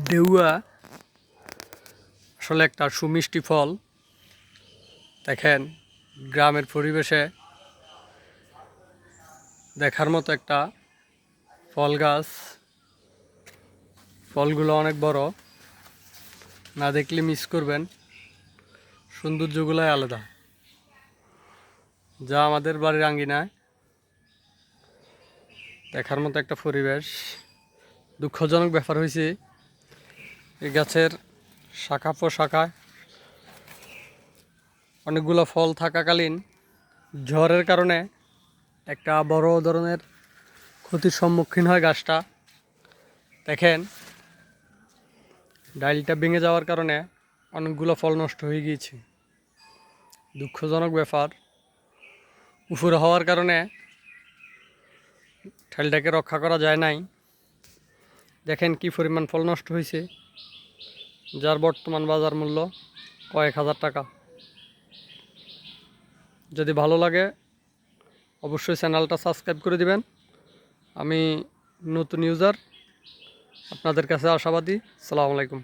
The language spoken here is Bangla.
ডেউয়া আসলে একটা সুমিষ্টি ফল। দেখেন, গ্রামের পরিবেশে দেখার মতো একটা ফল গাছ। ফলগুলো অনেক বড়, না দেখলে মিস করবেন। সৌন্দর্যগুলোই আলাদা, যা আমাদের বাড়ির আঙ্গিনায় দেখার মতো একটা পরিবেশ। দুঃখজনক ব্যাপার হয়েছে, এই গাছের শাখা প্রশাখায় অনেকগুলো ফল থাকাকালীন ঝড়ের কারণে একটা বড় ধরনের ক্ষতির সম্মুখীন হয় গাছটা। দেখেন, ডালটা ভেঙে যাওয়ার কারণে অনেকগুলো ফল নষ্ট হয়ে গিয়েছে। দুঃখজনক ব্যাপার। উপরে হওয়ার কারণে ঠালটাকে রক্ষা করা যায় নাই। দেখেন কি পরিমাণ ফল নষ্ট হয়েছে, যার বর্তমান বাজার মূল্য কয়েক হাজার টাকা। যদি ভালো লাগে অবশ্যই চ্যানেলটা সাবস্ক্রাইব করে দিবেন। আমি নতুন ইউজার, আপনাদের কাছে আশাবাদী। আসসালামু আলাইকুম।